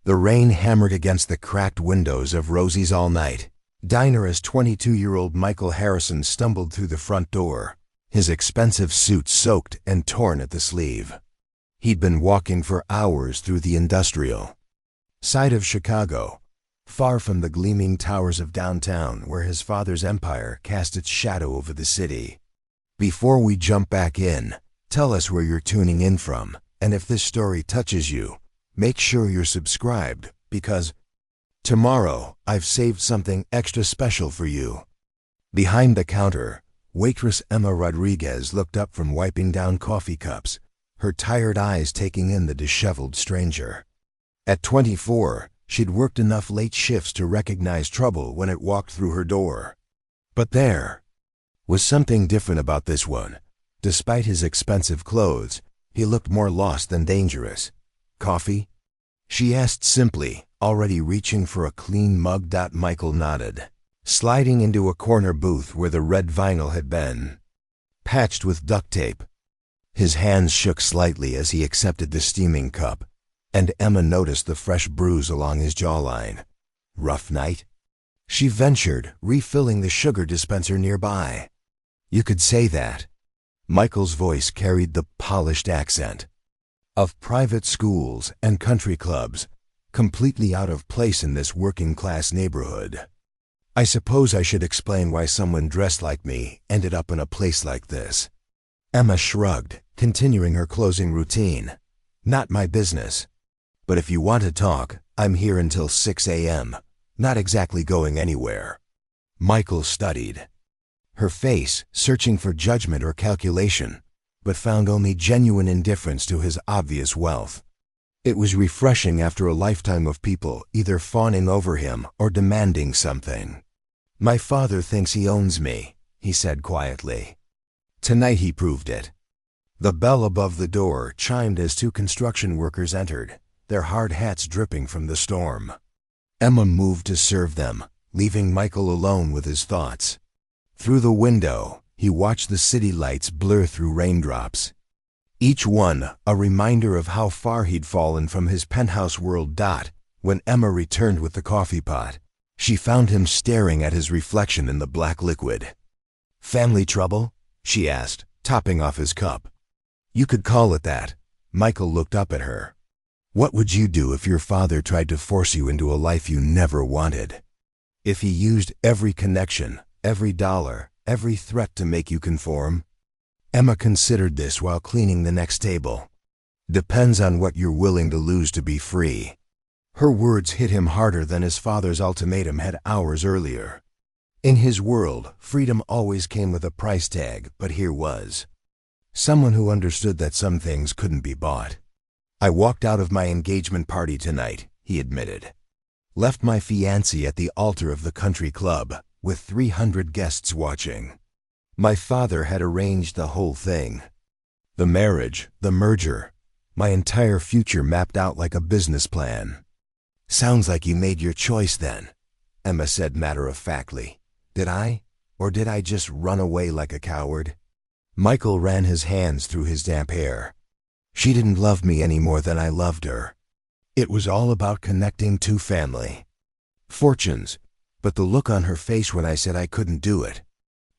The rain hammered against the cracked windows of Rosie's all night diner as 22-year-old Michael Harrison stumbled through the front door, his expensive suit soaked and torn at the sleeve. He'd been walking for hours through the industrial side of Chicago, far from the gleaming towers of downtown where his father's empire cast its shadow over the city. Before we jump back in, tell us where you're tuning in from, and if this story touches you, make sure you're subscribed, because tomorrow I've saved something extra special for you. Behind the counter, waitress Emma Rodriguez looked up from wiping down coffee cups, her tired eyes taking in the disheveled stranger. At 24, she'd worked enough late shifts to recognize trouble when it walked through her door. But there was something different about this one. Despite his expensive clothes, he looked more lost than dangerous. "Coffee?" she asked simply, already reaching for a clean mug. Michael nodded, sliding into a corner booth where the red vinyl had been patched with duct tape. His hands shook slightly as he accepted the steaming cup, and Emma noticed the fresh bruise along his jawline. "Rough night?" she ventured, refilling the sugar dispenser nearby. "You could say that." Michael's voice carried the polished accent of private schools and country clubs, completely out of place in this working-class neighborhood. "I suppose I should explain why someone dressed like me ended up in a place like this." Emma shrugged, continuing her closing routine. "Not my business. But if you want to talk, I'm here until 6 a.m., not exactly going anywhere." Michael studied her face, searching for judgment or calculation, but found only genuine indifference to his obvious wealth. It was refreshing after a lifetime of people either fawning over him or demanding something. "My father thinks he owns me," he said quietly. Tonight he proved it. The bell above the door chimed as two construction workers entered, their hard hats dripping from the storm. Emma moved to serve them, leaving Michael alone with his thoughts. Through the window, he watched the city lights blur through raindrops, each one a reminder of how far he'd fallen from his penthouse world. When Emma returned with the coffee pot, she found him staring at his reflection in the black liquid. "Family trouble?" she asked, topping off his cup. "You could call it that." Michael looked up at her. "What would you do if your father tried to force you into a life you never wanted? If he used every connection, every dollar, every threat to make you conform?" Emma considered this while cleaning the next table. "Depends on what you're willing to lose to be free." Her words hit him harder than his father's ultimatum had hours earlier. In his world, freedom always came with a price tag, but here was someone who understood that some things couldn't be bought. "I walked out of my engagement party tonight," he admitted. "Left my fiancée at the altar of the country club, with 300 guests watching. My father had arranged the whole thing. The marriage, the merger, my entire future mapped out like a business plan." "Sounds like you made your choice then," Emma said matter-of-factly. "Did I? Or did I just run away like a coward?" Michael ran his hands through his damp hair. "She didn't love me any more than I loved her. It was all about connecting two family fortunes, but the look on her face when I said I couldn't do it."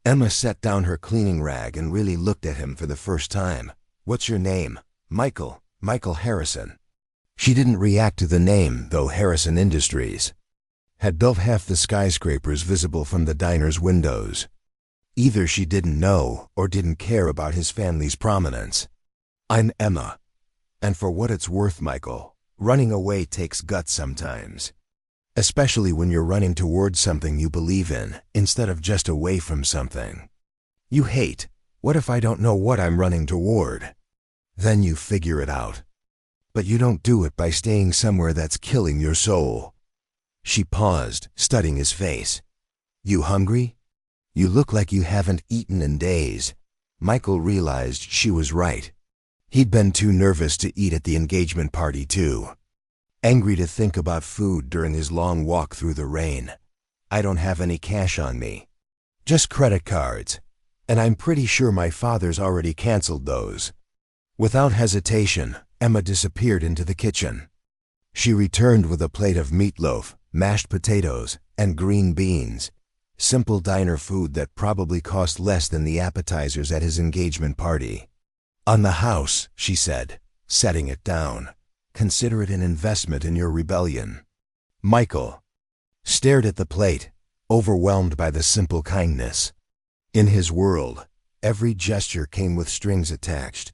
Emma set down her cleaning rag and really looked at him for the first time. "What's your name?" "Michael. Michael Harrison." She didn't react to the name, though Harrison Industries had built half the skyscrapers visible from the diner's windows. Either she didn't know or didn't care about his family's prominence. "I'm Emma. And for what it's worth, Michael, running away takes guts sometimes. Especially when you're running towards something you believe in, instead of just away from something you hate. What if I don't know what I'm running toward?" "Then you figure it out. But you don't do it by staying somewhere that's killing your soul." She paused, studying his face. "You hungry? You look like you haven't eaten in days." Michael realized she was right. He'd been too nervous to eat at the engagement party too. Angry to think about food during his long walk through the rain. "I don't have any cash on me. Just credit cards. And I'm pretty sure my father's already canceled those." Without hesitation, Emma disappeared into the kitchen. She returned with a plate of meatloaf, mashed potatoes, and green beans. Simple diner food that probably cost less than the appetizers at his engagement party. "On the house," she said, setting it down. "Consider it an investment in your rebellion." Michael stared at the plate, overwhelmed by the simple kindness. In his world, every gesture came with strings attached.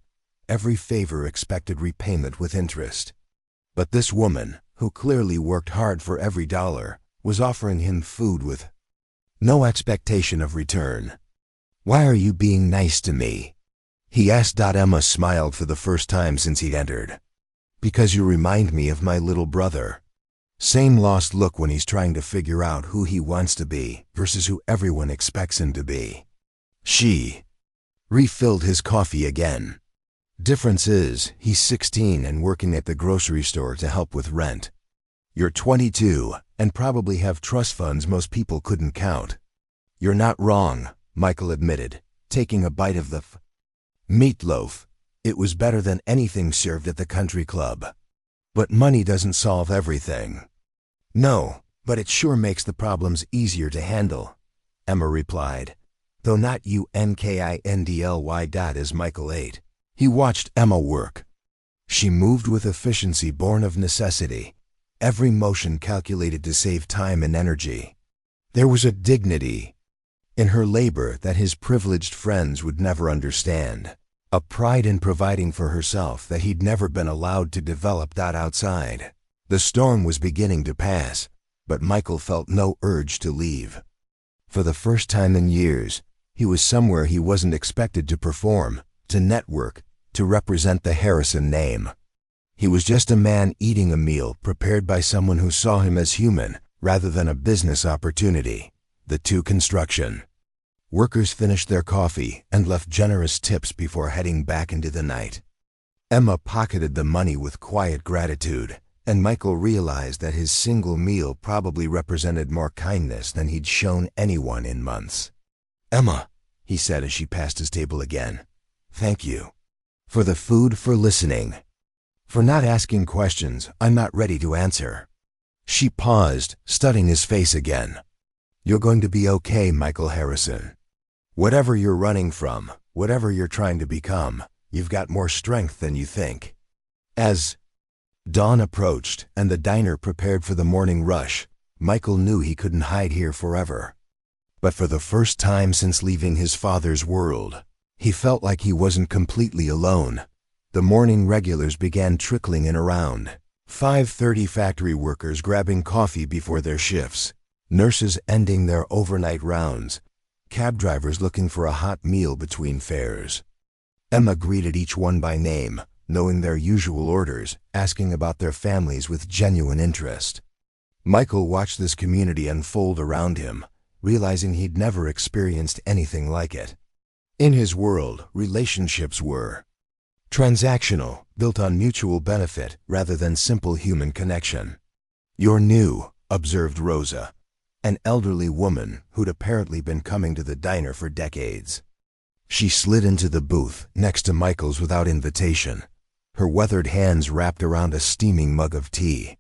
Every favor expected repayment with interest. But this woman, who clearly worked hard for every dollar, was offering him food with no expectation of return. "Why are you being nice to me?" he asked. Emma smiled for the first time since he entered. "Because you remind me of my little brother." Same lost look when he's trying to figure out who he wants to be versus who everyone expects him to be. She refilled his coffee again. Difference is, he's 16 and working at the grocery store to help with rent. You're 22 and probably have trust funds most people couldn't count. "You're not wrong," Michael admitted, taking a bite of the meatloaf. It was better than anything served at the country club. "But money doesn't solve everything." "No, but it sure makes the problems easier to handle," Emma replied. "Though not unkindly." As Michael ate, he watched Emma work. She moved with efficiency born of necessity, every motion calculated to save time and energy. There was a dignity in her labor that his privileged friends would never understand, a pride in providing for herself that he'd never been allowed to develop. Outside, the storm was beginning to pass, but Michael felt no urge to leave. For the first time in years, he was somewhere he wasn't expected to perform, to network, to represent the Harrison name. He was just a man eating a meal prepared by someone who saw him as human rather than a business opportunity. The two construction workers finished their coffee and left generous tips before heading back into the night. Emma pocketed the money with quiet gratitude, and Michael realized that his single meal probably represented more kindness than he'd shown anyone in months. "Emma," he said as she passed his table again, "thank you. For the food, for listening. For not asking questions I'm not ready to answer." She paused, studying his face again. "You're going to be okay, Michael Harrison. Whatever you're running from, whatever you're trying to become, you've got more strength than you think." As dawn approached and the diner prepared for the morning rush, Michael knew he couldn't hide here forever. But for the first time since leaving his father's world, he felt like he wasn't completely alone. The morning regulars began trickling in around. 5:30 factory workers grabbing coffee before their shifts, nurses ending their overnight rounds, cab drivers looking for a hot meal between fares. Emma greeted each one by name, knowing their usual orders, asking about their families with genuine interest. Michael watched this community unfold around him, realizing he'd never experienced anything like it. In his world, relationships were transactional, built on mutual benefit rather than simple human connection. "You're new," observed Rosa, an elderly woman who'd apparently been coming to the diner for decades. She slid into the booth next to Michael's without invitation, her weathered hands wrapped around a steaming mug of tea.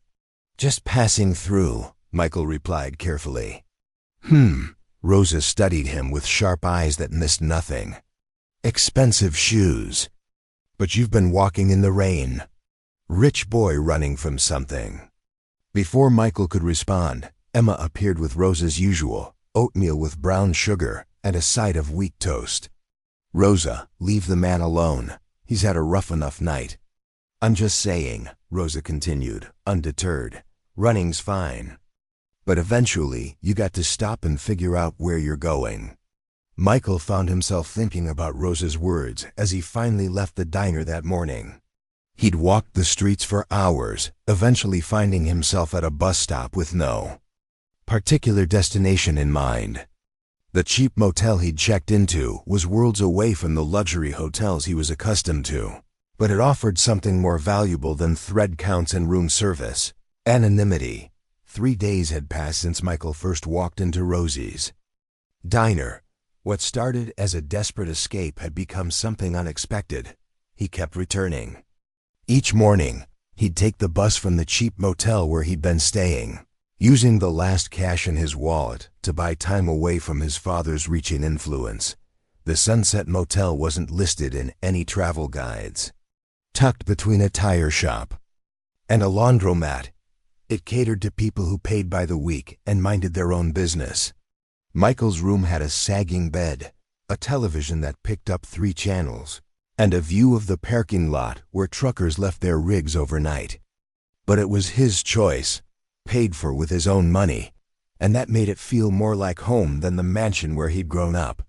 "Just passing through," Michael replied carefully. Rosa studied him with sharp eyes that missed nothing. "Expensive shoes. But you've been walking in the rain. Rich boy running from something." Before Michael could respond, Emma appeared with Rosa's usual, oatmeal with brown sugar and a side of wheat toast. "Rosa, leave the man alone. He's had a rough enough night." "I'm just saying," Rosa continued, undeterred. "Running's fine. But eventually, you got to stop and figure out where you're going." Michael found himself thinking about Rosa's words as he finally left the diner that morning. He'd walked the streets for hours, eventually finding himself at a bus stop with no particular destination in mind. The cheap motel he'd checked into was worlds away from the luxury hotels he was accustomed to, but it offered something more valuable than thread counts and room service: anonymity. 3 days had passed since Michael first walked into Rosie's diner. What started as a desperate escape had become something unexpected. He kept returning. Each morning, He'd take the bus from the cheap motel where he'd been staying, using the last cash in his wallet to buy time away from his father's reaching influence. The Sunset Motel wasn't listed in any travel guides. Tucked between a tire shop and a laundromat, it catered to people who paid by the week and minded their own business. Michael's room had a sagging bed, a television that picked up 3 channels, and a view of the parking lot where truckers left their rigs overnight. But it was his choice, paid for with his own money, and that made it feel more like home than the mansion where he'd grown up.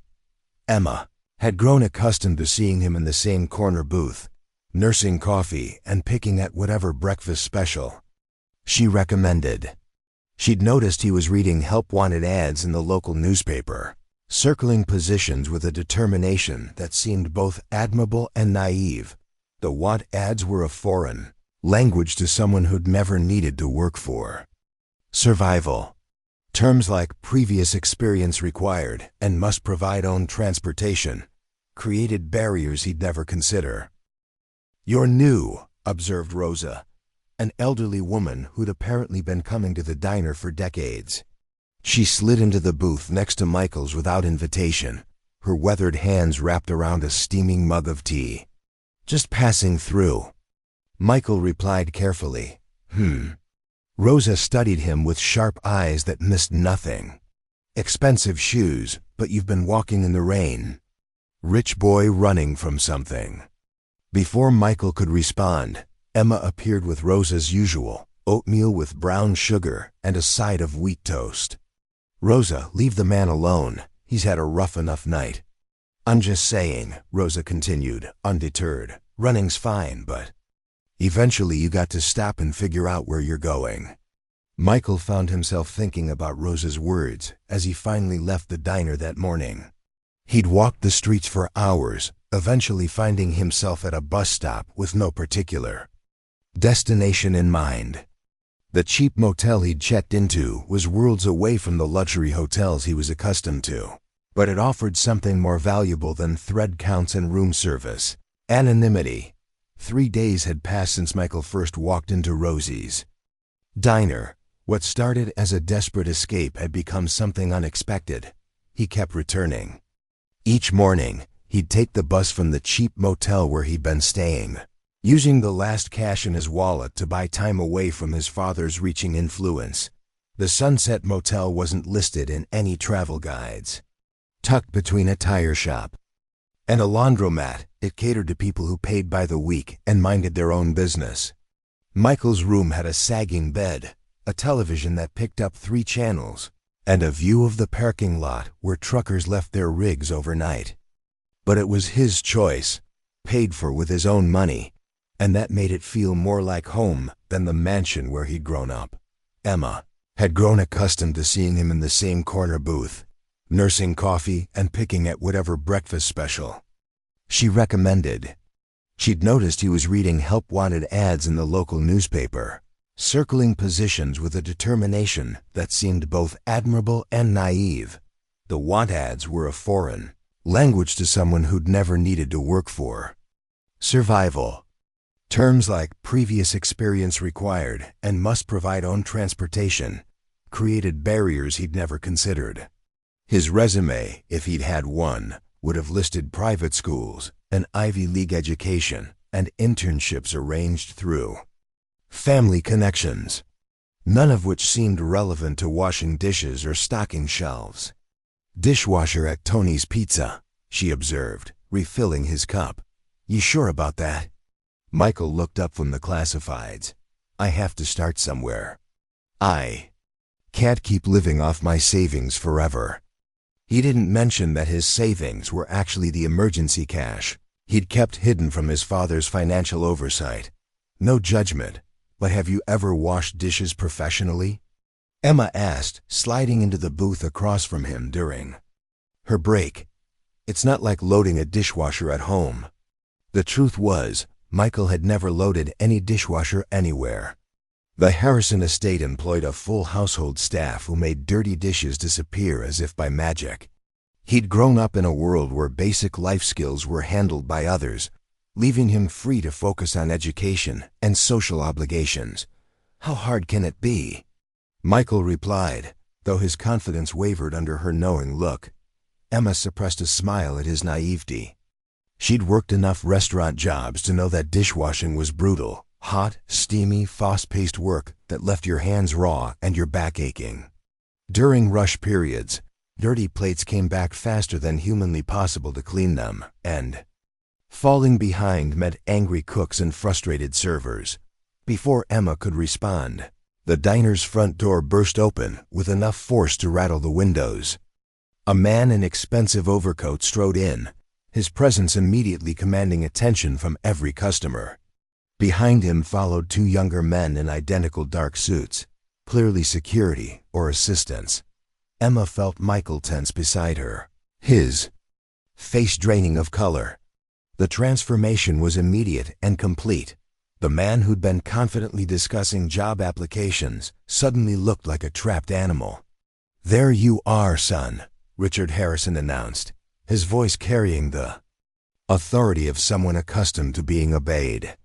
Emma had grown accustomed to seeing him in the same corner booth, nursing coffee and picking at whatever breakfast special she recommended. She'd noticed he was reading help-wanted ads in the local newspaper, circling positions with a determination that seemed both admirable and naive. The want ads were a foreign language to someone who'd never needed to work for. Survival. Terms like previous experience required and must provide own transportation created barriers he'd never consider. "You're new," observed Rosa, an elderly woman who'd apparently been coming to the diner for decades. She slid into the booth next to Michael's without invitation, her weathered hands wrapped around a steaming mug of tea. "Just passing through." Michael replied carefully, Rosa studied him with sharp eyes that missed nothing. "Expensive shoes, but you've been walking in the rain." Rich boy running from something. Before Michael could respond, Emma appeared with Rosa's usual, oatmeal with brown sugar and a side of wheat toast. "Rosa, leave the man alone. He's had a rough enough night." "I'm just saying," Rosa continued, undeterred. "Running's fine, but eventually you got to stop and figure out where you're going." Michael found himself thinking about Rosa's words as he finally left the diner that morning. He'd walked the streets for hours, eventually finding himself at a bus stop with no particular destination in mind. The cheap motel he'd checked into was worlds away from the luxury hotels he was accustomed to, but it offered something more valuable than thread counts and room service: anonymity. 3 days had passed since Michael first walked into Rosie's diner. What started as a desperate escape had become something unexpected. He kept returning. Each morning, he'd take the bus from the cheap motel where he'd been staying, using the last cash in his wallet to buy time away from his father's reaching influence. The Sunset Motel wasn't listed in any travel guides. Tucked between a tire shop and a laundromat, it catered to people who paid by the week and minded their own business. Michael's room had a sagging bed, a television that picked up 3 channels, and a view of the parking lot where truckers left their rigs overnight. But it was his choice, paid for with his own money, and that made it feel more like home than the mansion where he'd grown up. Emma had grown accustomed to seeing him in the same corner booth, nursing coffee and picking at whatever breakfast special she recommended. She'd noticed he was reading help-wanted ads in the local newspaper, circling positions with a determination that seemed both admirable and naive. The want ads were a foreign language to someone who'd never needed to work for. Survival. Terms like previous experience required and must provide own transportation created barriers he'd never considered. His resume, if he'd had one, would have listed private schools, an Ivy League education, and internships arranged through family connections, none of which seemed relevant to washing dishes or stocking shelves. "Dishwasher at Tony's Pizza," she observed, refilling his cup. "You sure about that?" Michael looked up from the classifieds. "I have to start somewhere. I can't keep living off my savings forever." He didn't mention that his savings were actually the emergency cash he'd kept hidden from his father's financial oversight. "No judgment, but have you ever washed dishes professionally?" Emma asked, sliding into the booth across from him during her break. "It's not like loading a dishwasher at home." The truth was, Michael had never loaded any dishwasher anywhere. The Harrison estate employed a full household staff who made dirty dishes disappear as if by magic. He'd grown up in a world where basic life skills were handled by others, leaving him free to focus on education and social obligations. How hard can it be? Michael replied, though his confidence wavered under her knowing look. Emma suppressed a smile at his naivety. She'd worked enough restaurant jobs to know that dishwashing was brutal, hot, steamy, fast-paced work that left your hands raw and your back aching. During rush periods, dirty plates came back faster than humanly possible to clean them, and falling behind meant angry cooks and frustrated servers. Before Emma could respond, the diner's front door burst open with enough force to rattle the windows. A man in expensive overcoat strode in, his presence immediately commanding attention from every customer. Behind him followed two younger men in identical dark suits, clearly security or assistants. Emma felt Michael tense beside her, his face draining of color. The transformation was immediate and complete. The man who'd been confidently discussing job applications suddenly looked like a trapped animal. "There you are, son," Richard Harrison announced, his voice carrying the authority of someone accustomed to being obeyed.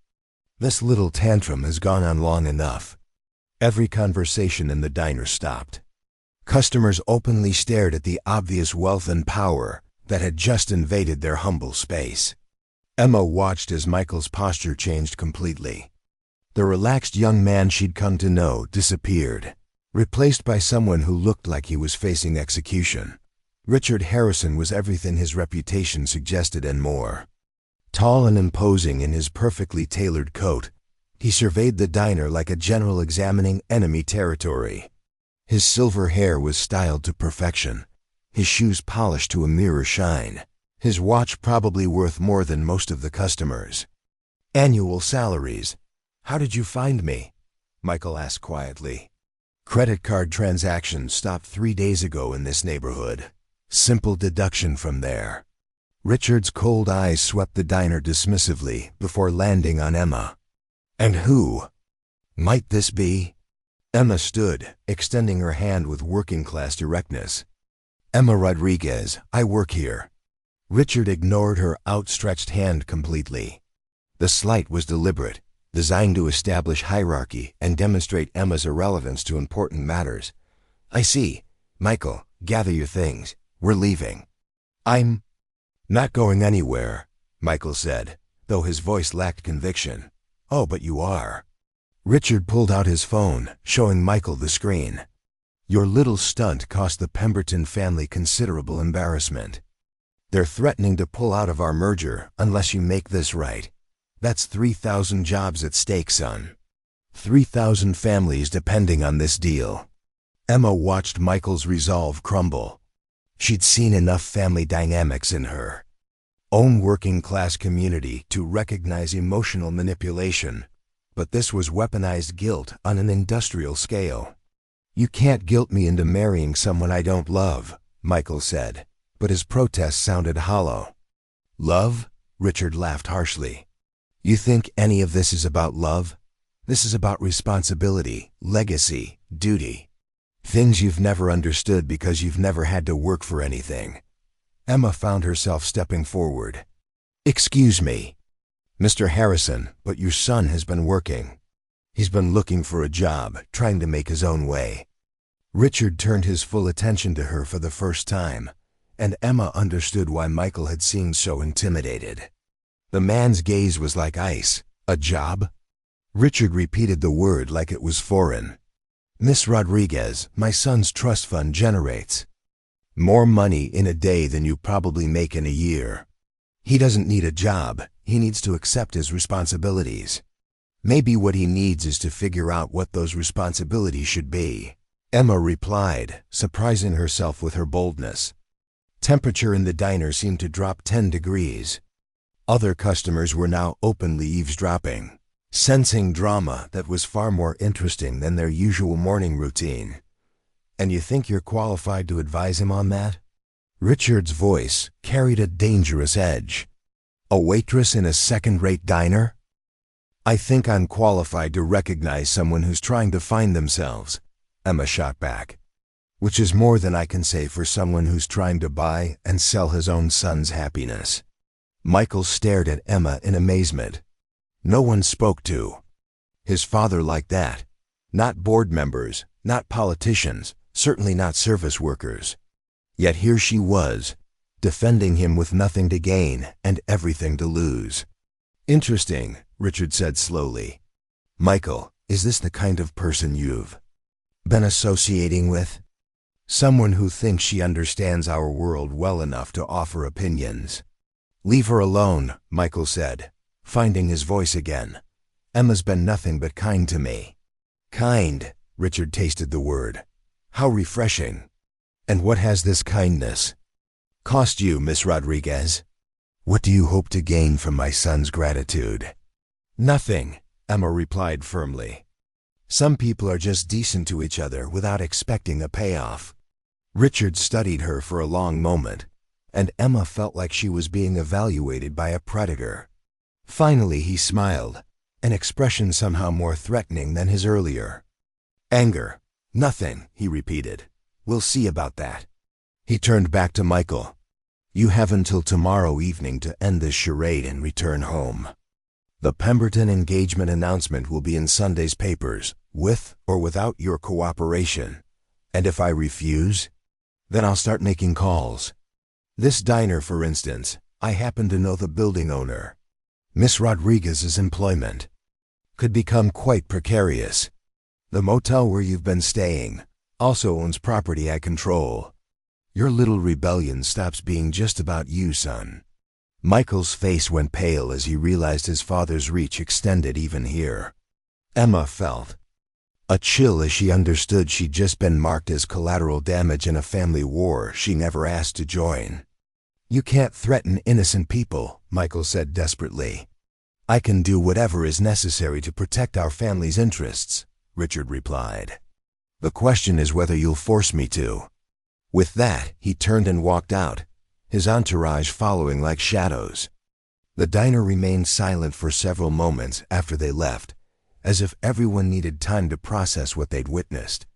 "This little tantrum has gone on long enough." Every conversation in the diner stopped. Customers openly stared at the obvious wealth and power that had just invaded their humble space. Emma watched as Michael's posture changed completely. The relaxed young man she'd come to know disappeared, replaced by someone who looked like he was facing execution. Richard Harrison was everything his reputation suggested and more. Tall and imposing in his perfectly tailored coat, he surveyed the diner like a general examining enemy territory. His silver hair was styled to perfection, his shoes polished to a mirror shine, his watch probably worth more than most of the customers. "Annual salaries. How did you find me?" Michael asked quietly. "Credit card transactions stopped 3 days ago in this neighborhood. Simple deduction from there." Richard's cold eyes swept the diner dismissively before landing on Emma. "And who might this be?" Emma stood, extending her hand with working-class directness. "Emma Rodriguez, I work here." Richard ignored her outstretched hand completely. The slight was deliberate, designed to establish hierarchy and demonstrate Emma's irrelevance to important matters. "I see. Michael, gather your things. We're leaving." "I'm not going anywhere," Michael said, though his voice lacked conviction. "Oh, but you are." Richard pulled out his phone, showing Michael the screen. "Your little stunt cost the Pemberton family considerable embarrassment. They're threatening to pull out of our merger unless you make this right. That's 3,000 jobs at stake, son. 3,000 families depending on this deal." Emma watched Michael's resolve crumble. She'd seen enough family dynamics in her own working-class community to recognize emotional manipulation, but this was weaponized guilt on an industrial scale. "You can't guilt me into marrying someone I don't love," Michael said, but his protest sounded hollow. "Love?" Richard laughed harshly. "You think any of this is about love? This is about responsibility, legacy, duty. Things you've never understood because you've never had to work for anything." Emma found herself stepping forward. "Excuse me, Mr. Harrison, but your son has been working. He's been looking for a job, trying to make his own way." Richard turned his full attention to her for the first time, and Emma understood why Michael had seemed so intimidated. The man's gaze was like ice. "A job?" Richard repeated the word like it was foreign. "Miss Rodriguez, my son's trust fund generates more money in a day than you probably make in a year. He doesn't need a job, he needs to accept his responsibilities. Maybe what he needs is to figure out what those responsibilities should be." Emma replied, surprising herself with her boldness. Temperature in the diner seemed to drop 10 degrees. Other customers were now openly eavesdropping, sensing drama that was far more interesting than their usual morning routine. "And you think you're qualified to advise him on that?" Richard's voice carried a dangerous edge. "A waitress in a second-rate diner? I think I'm qualified to recognize someone who's trying to find themselves," Emma shot back. "Which is more than I can say for someone who's trying to buy and sell his own son's happiness." Michael stared at Emma in amazement. No one spoke to his father like that. Not board members, not politicians, certainly not service workers. Yet here she was, defending him with nothing to gain and everything to lose. Interesting, Richard said slowly. Michael, is this the kind of person you've been associating with? Someone who thinks she understands our world well enough to offer opinions. Leave her alone, Michael said, finding his voice again. Emma's been nothing but kind to me. Kind, Richard tasted the word. How refreshing. And what has this kindness cost you, Miss Rodriguez? What do you hope to gain from my son's gratitude? Nothing, Emma replied firmly. Some people are just decent to each other without expecting a payoff. Richard studied her for a long moment, and Emma felt like she was being evaluated by a predator. Finally he smiled, an expression somehow more threatening than his earlier. Anger. Nothing, he repeated. We'll see about that. He turned back to Michael. You have until tomorrow evening to end this charade and return home. The Pemberton engagement announcement will be in Sunday's papers, with or without your cooperation. And if I refuse, then I'll start making calls. This diner, for instance, I happen to know the building owner. Miss Rodriguez's employment could become quite precarious. The motel where you've been staying also owns property I control. Your little rebellion stops being just about you, son. Michael's face went pale as he realized his father's reach extended even here. Emma felt a chill as she understood she'd just been marked as collateral damage in a family war she never asked to join. You can't threaten innocent people, Michael said desperately. I can do whatever is necessary to protect our family's interests, Richard replied. The question is whether you'll force me to. With that, he turned and walked out, his entourage following like shadows. The diner remained silent for several moments after they left, as if everyone needed time to process what they'd witnessed.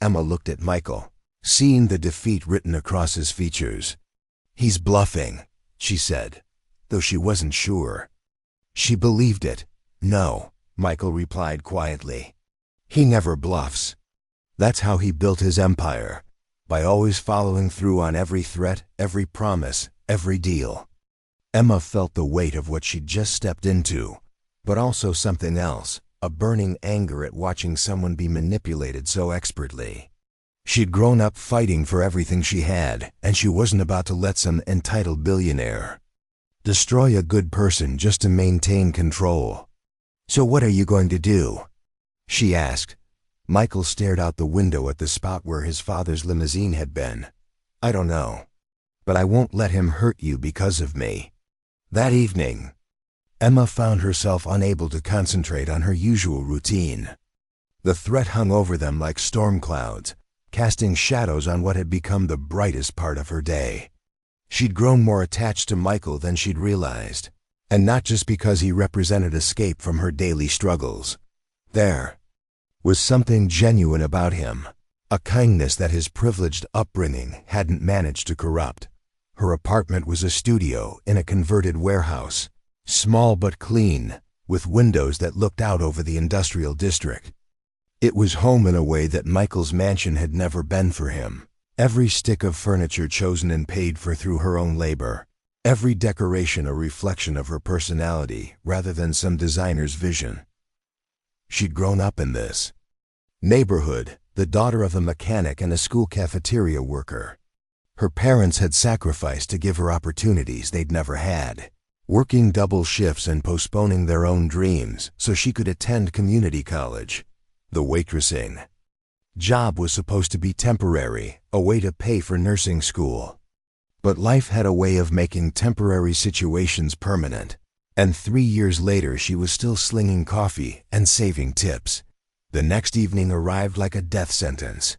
Emma looked at Michael, seeing the defeat written across his features. He's bluffing, she said, though she wasn't sure. She believed it. No, Michael replied quietly. He never bluffs. That's how he built his empire, by always following through on every threat, every promise, every deal. Emma felt the weight of what she'd just stepped into, but also something else, a burning anger at watching someone be manipulated so expertly. She'd grown up fighting for everything she had, and she wasn't about to let some entitled billionaire destroy a good person just to maintain control. So what are you going to do? She asked. Michael stared out the window at the spot where his father's limousine had been. I don't know. But I won't let him hurt you because of me. That evening, Emma found herself unable to concentrate on her usual routine. The threat hung over them like storm clouds, casting shadows on what had become the brightest part of her day. She'd grown more attached to Michael than she'd realized, and not just because he represented escape from her daily struggles. There was something genuine about him, a kindness that his privileged upbringing hadn't managed to corrupt. Her apartment was a studio in a converted warehouse, small but clean, with windows that looked out over the industrial district. It was home in a way that Michael's mansion had never been for him. Every stick of furniture chosen and paid for through her own labor. Every decoration a reflection of her personality rather than some designer's vision. She'd grown up in this neighborhood, the daughter of a mechanic and a school cafeteria worker. Her parents had sacrificed to give her opportunities they'd never had, working double shifts and postponing their own dreams so she could attend community college. The waitressing job was supposed to be temporary, a way to pay for nursing school. But life had a way of making temporary situations permanent, and 3 years later she was still slinging coffee and saving tips. The next evening arrived like a death sentence.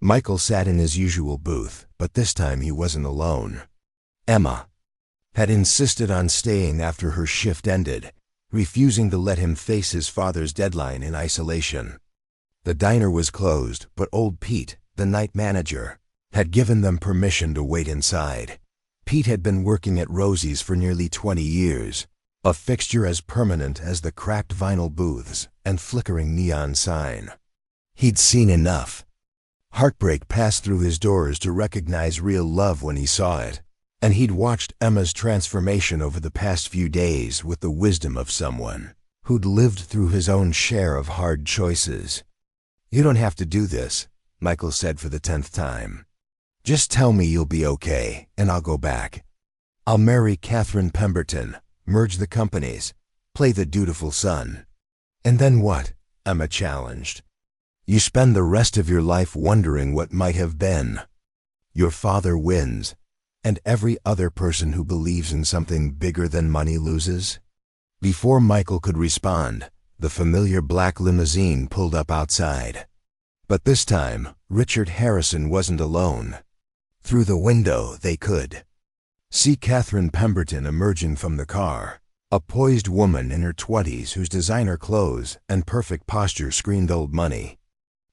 Michael sat in his usual booth, but this time he wasn't alone. Emma had insisted on staying after her shift ended, refusing to let him face his father's deadline in isolation. The diner was closed, but old Pete, the night manager, had given them permission to wait inside. Pete had been working at Rosie's for nearly 20 years, a fixture as permanent as the cracked vinyl booths and flickering neon sign. He'd seen enough. Heartbreak passed through his doors to recognize real love when he saw it, and he'd watched Emma's transformation over the past few days with the wisdom of someone who'd lived through his own share of hard choices. "You don't have to do this," Michael said for the 10th time. "Just tell me you'll be okay, and I'll go back. I'll marry Catherine Pemberton, merge the companies, play the dutiful son." "And then what?" Emma challenged. "You spend the rest of your life wondering what might have been. Your father wins, and every other person who believes in something bigger than money loses." Before Michael could respond, the familiar black limousine pulled up outside. But this time, Richard Harrison wasn't alone. Through the window, they could see Catherine Pemberton emerging from the car, a poised woman in her 20s whose designer clothes and perfect posture screamed old money.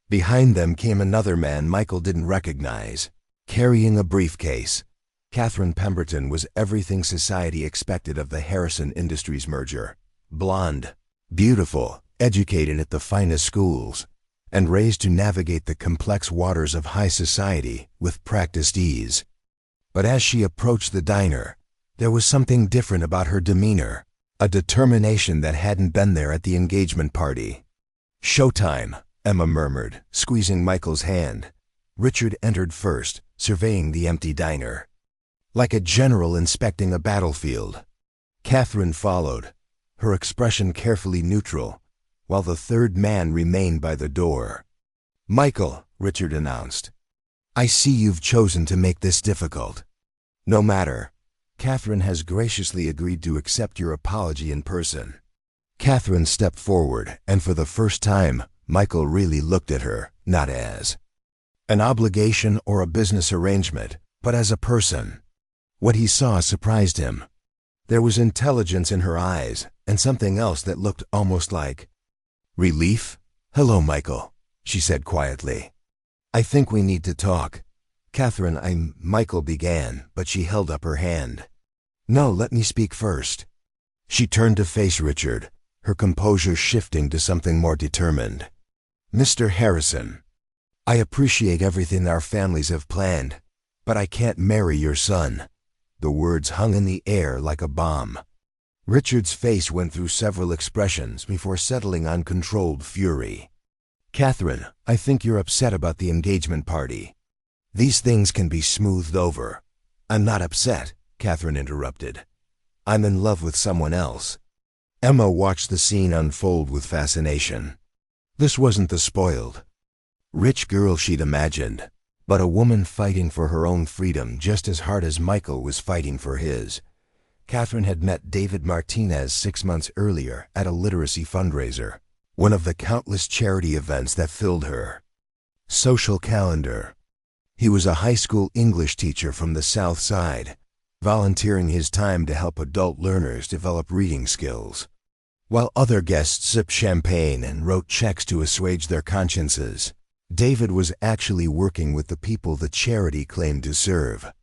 Behind them came another man Michael didn't recognize, carrying a briefcase. Catherine Pemberton was everything society expected of the Harrison Industries merger. Blonde, beautiful, educated at the finest schools, and raised to navigate the complex waters of high society with practiced ease. But as she approached the diner, there was something different about her demeanor, a determination that hadn't been there at the engagement party. "Showtime," Emma murmured, squeezing Michael's hand. Richard entered first, surveying the empty diner, like a general inspecting a battlefield. Catherine followed, her expression carefully neutral, while the third man remained by the door. "Michael," Richard announced, "I see you've chosen to make this difficult. No matter, Catherine has graciously agreed to accept your apology in person." Catherine stepped forward, and for the first time, Michael really looked at her, not as an obligation or a business arrangement, but as a person. What he saw surprised him. There was intelligence in her eyes, and something else that looked almost like relief. "Hello, Michael," she said quietly. "I think we need to talk." "Catherine, Michael began, but she held up her hand. "No, let me speak first." She turned to face Richard, her composure shifting to something more determined. "Mr. Harrison, I appreciate everything our families have planned, but I can't marry your son." The words hung in the air like a bomb. Richard's face went through several expressions before settling on controlled fury. "Catherine, I think you're upset about the engagement party. These things can be smoothed over." "I'm not upset," Catherine interrupted. "I'm in love with someone else." Emma watched the scene unfold with fascination. This wasn't the spoiled, rich girl she'd imagined, but a woman fighting for her own freedom just as hard as Michael was fighting for his. Catherine had met David Martinez 6 months earlier at a literacy fundraiser, one of the countless charity events that filled her social calendar. He was a high school English teacher from the South Side, volunteering his time to help adult learners develop reading skills, while other guests sipped champagne and wrote checks to assuage their consciences. David was actually working with the people the charity claimed to serve.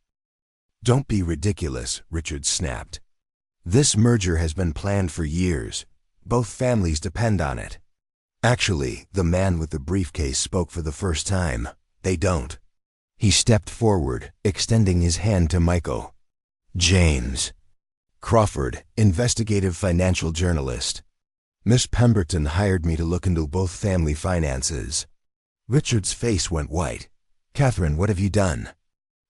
"Don't be ridiculous," Richard snapped. "This merger has been planned for years. Both families depend on it." Actually, the man with the briefcase spoke for the first time. "They don't." He stepped forward, extending his hand to Michael. "James Crawford, investigative financial journalist. Miss Pemberton hired me to look into both family finances." Richard's face went white. "Catherine, what have you done?"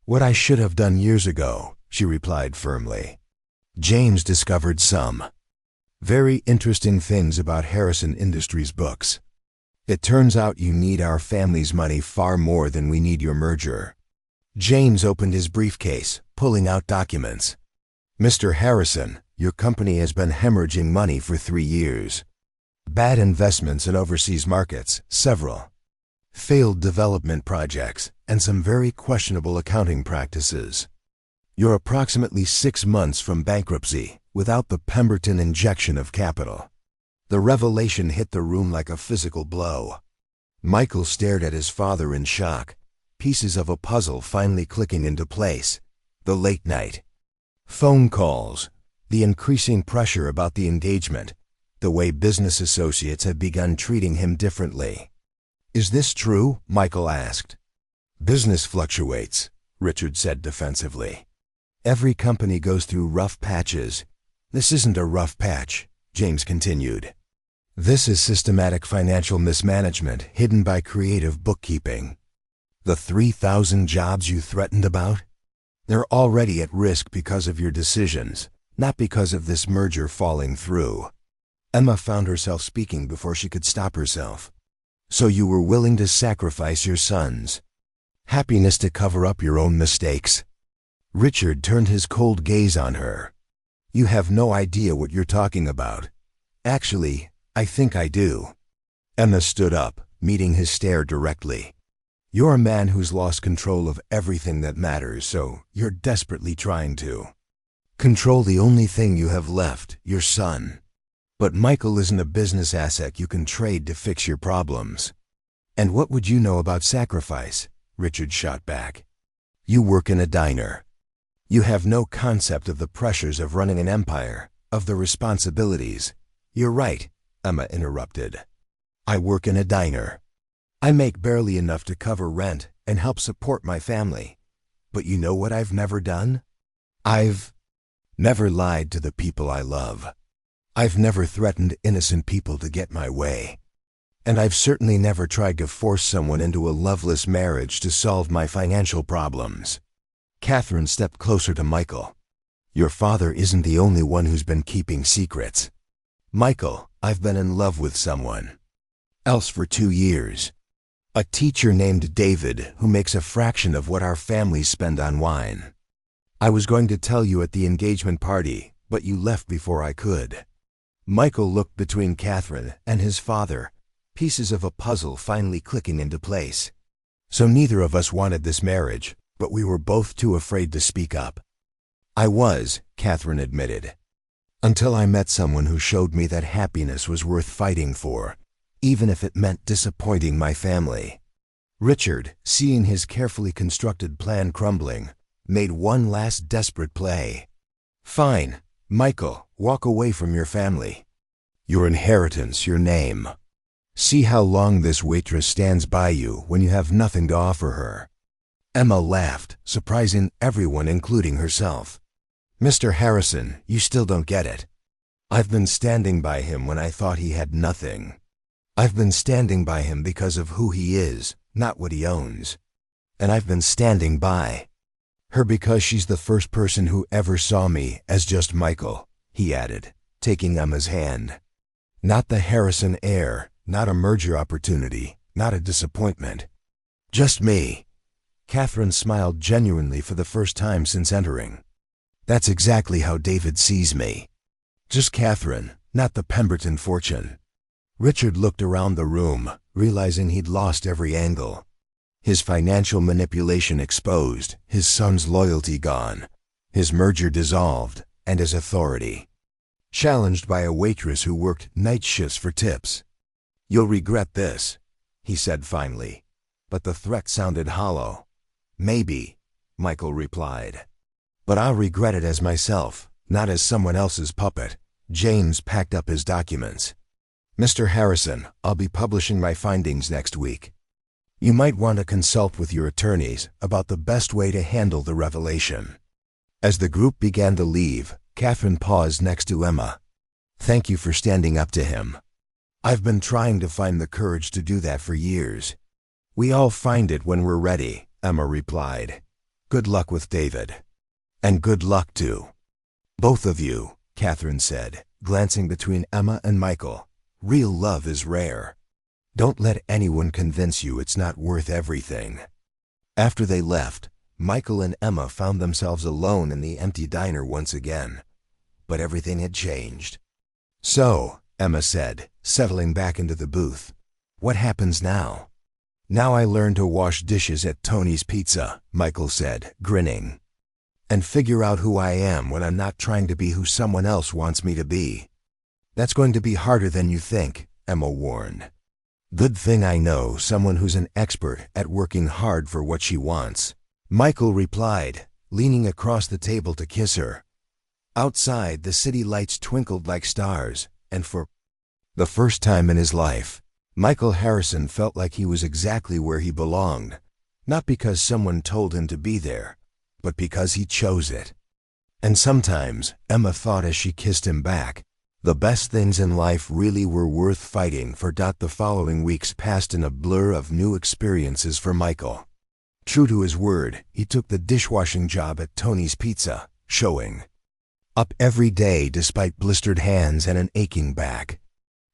"What I should have done years ago," she replied firmly. "James discovered some very interesting things about Harrison Industries books. It turns out you need our family's money far more than we need your merger." James opened his briefcase, pulling out documents. "Mr. Harrison, your company has been hemorrhaging money for 3 years. Bad investments in overseas markets, several failed development projects, and some very questionable accounting practices. You're approximately 6 months from bankruptcy without the Pemberton injection of capital." The revelation hit the room like a physical blow. Michael stared at his father in shock, pieces of a puzzle finally clicking into place. The late night, Phone calls, the increasing pressure about the engagement, the way business associates have begun treating him differently. "Is this true?" Michael asked. "Business fluctuates," Richard said defensively. "Every company goes through rough patches. This isn't a rough patch," James continued. "This is systematic financial mismanagement hidden by creative bookkeeping. The 3,000 jobs you threatened about? They're already at risk because of your decisions, not because of this merger falling through." Emma found herself speaking before she could stop herself. "So you were willing to sacrifice your son's happiness to cover up your own mistakes?" Richard turned his cold gaze on her. "You have no idea what you're talking about." "Actually, I think I do." Emma stood up, meeting his stare directly. "You're a man who's lost control of everything that matters, so you're desperately trying to control the only thing you have left, your son. But Michael isn't a business asset you can trade to fix your problems." "And what would you know about sacrifice?" Richard shot back. "You work in a diner. You have no concept of the pressures of running an empire, of the responsibilities." "You're right," Emma interrupted. "I work in a diner. I make barely enough to cover rent and help support my family. But you know what I've never done? I've never lied to the people I love. I've never threatened innocent people to get my way. And I've certainly never tried to force someone into a loveless marriage to solve my financial problems." Catherine stepped closer to Michael. "Your father isn't the only one who's been keeping secrets. Michael, I've been in love with someone else for 2 years. A teacher named David who makes a fraction of what our families spend on wine. I was going to tell you at the engagement party, but you left before I could." Michael looked between Catherine and his father, pieces of a puzzle finally clicking into place. "So neither of us wanted this marriage, but we were both too afraid to speak up." "I was," Catherine admitted, "until I met someone who showed me that happiness was worth fighting for, even if it meant disappointing my family." Richard, seeing his carefully constructed plan crumbling, made one last desperate play. "Fine, Michael, walk away from your family. Your inheritance, your name. See how long this waitress stands by you when you have nothing to offer her." Emma laughed, surprising everyone, including herself. "Mr. Harrison, you still don't get it. I've been standing by him when I thought he had nothing. I've been standing by him because of who he is, not what he owns. And I've been standing by her because she's the first person who ever saw me as just Michael," he added, taking Emma's hand. "Not the Harrison heir, not a merger opportunity, not a disappointment. Just me." Catherine smiled genuinely for the first time since entering. "That's exactly how David sees me. Just Catherine, not the Pemberton fortune." Richard looked around the room, realizing he'd lost every angle. His financial manipulation exposed, his son's loyalty gone, his merger dissolved, and his authority challenged by a waitress who worked night shifts for tips. "You'll regret this," he said finally, but the threat sounded hollow. "Maybe," Michael replied. "But I'll regret it as myself, not as someone else's puppet." James packed up his documents. "Mr. Harrison, I'll be publishing my findings next week. You might want to consult with your attorneys about the best way to handle the revelation." As the group began to leave, Catherine paused next to Emma. "Thank you for standing up to him. I've been trying to find the courage to do that for years." "We all find it when we're ready," Emma replied. "Good luck with David." "And good luck to both of you," Catherine said, glancing between Emma and Michael. "Real love is rare. Don't let anyone convince you it's not worth everything." After they left, Michael and Emma found themselves alone in the empty diner once again. But everything had changed. "So," Emma said, settling back into the booth, "what happens now?" "Now I learn to wash dishes at Tony's Pizza," Michael said, grinning. "And figure out who I am when I'm not trying to be who someone else wants me to be." "That's going to be harder than you think," Emma warned. "Good thing I know someone who's an expert at working hard for what she wants," Michael replied, leaning across the table to kiss her. Outside, the city lights twinkled like stars, and for the first time in his life, Michael Harrison felt like he was exactly where he belonged, not because someone told him to be there, but because he chose it. And sometimes, Emma thought as she kissed him back, the best things in life really were worth fighting for. The following weeks passed in a blur of new experiences for Michael. True to his word, he took the dishwashing job at Tony's Pizza, showing up every day despite blistered hands and an aching back.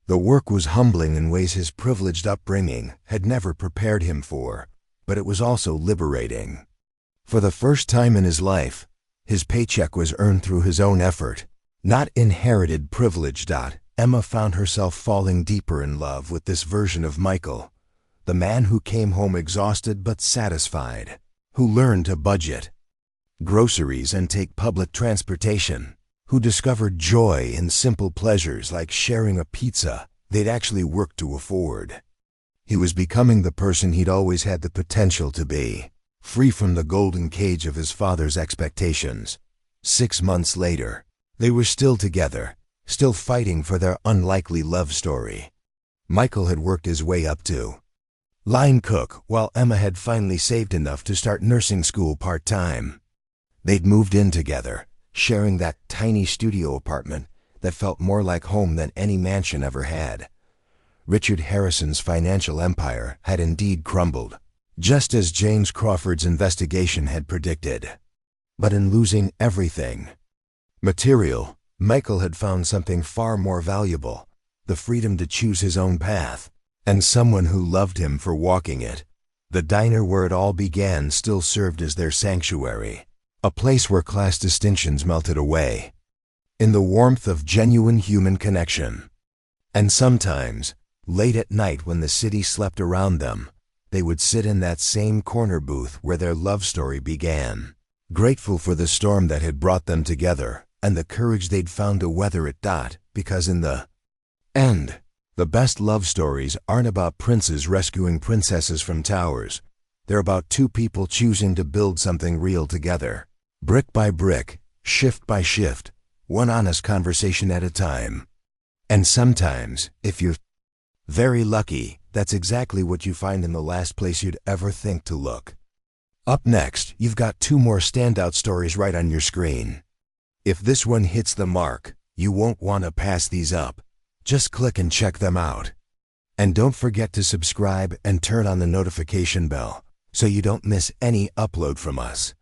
The work was humbling in ways his privileged upbringing had never prepared him for, but it was also liberating. For the first time in his life, his paycheck was earned through his own effort, not inherited privilege. Emma found herself falling deeper in love with this version of Michael, the man who came home exhausted but satisfied, who learned to budget groceries and take public transportation, who discovered joy in simple pleasures like sharing a pizza they'd actually worked to afford. He was becoming the person he'd always had the potential to be, free from the golden cage of his father's expectations. 6 months later, they were still together, still fighting for their unlikely love story. Michael had worked his way up to line cook, while Emma had finally saved enough to start nursing school part-time. They'd moved in together, sharing that tiny studio apartment that felt more like home than any mansion ever had. Richard Harrison's financial empire had indeed crumbled, just as James Crawford's investigation had predicted. But in losing everything material, Michael had found something far more valuable: the freedom to choose his own path, and someone who loved him for walking it. The diner where it all began still served as their sanctuary, a place where class distinctions melted away in the warmth of genuine human connection. And sometimes, late at night when the city slept around them, they would sit in that same corner booth where their love story began, grateful for the storm that had brought them together and the courage they'd found to weather it. Because in the end, the best love stories aren't about princes rescuing princesses from towers. They're about two people choosing to build something real together, brick by brick, shift by shift, one honest conversation at a time. And sometimes, if you're very lucky, that's exactly what you find in the last place you'd ever think to look. Up next, you've got 2 more standout stories right on your screen. If this one hits the mark, you won't want to pass these up. Just click and check them out. And don't forget to subscribe and turn on the notification bell so you don't miss any upload from us.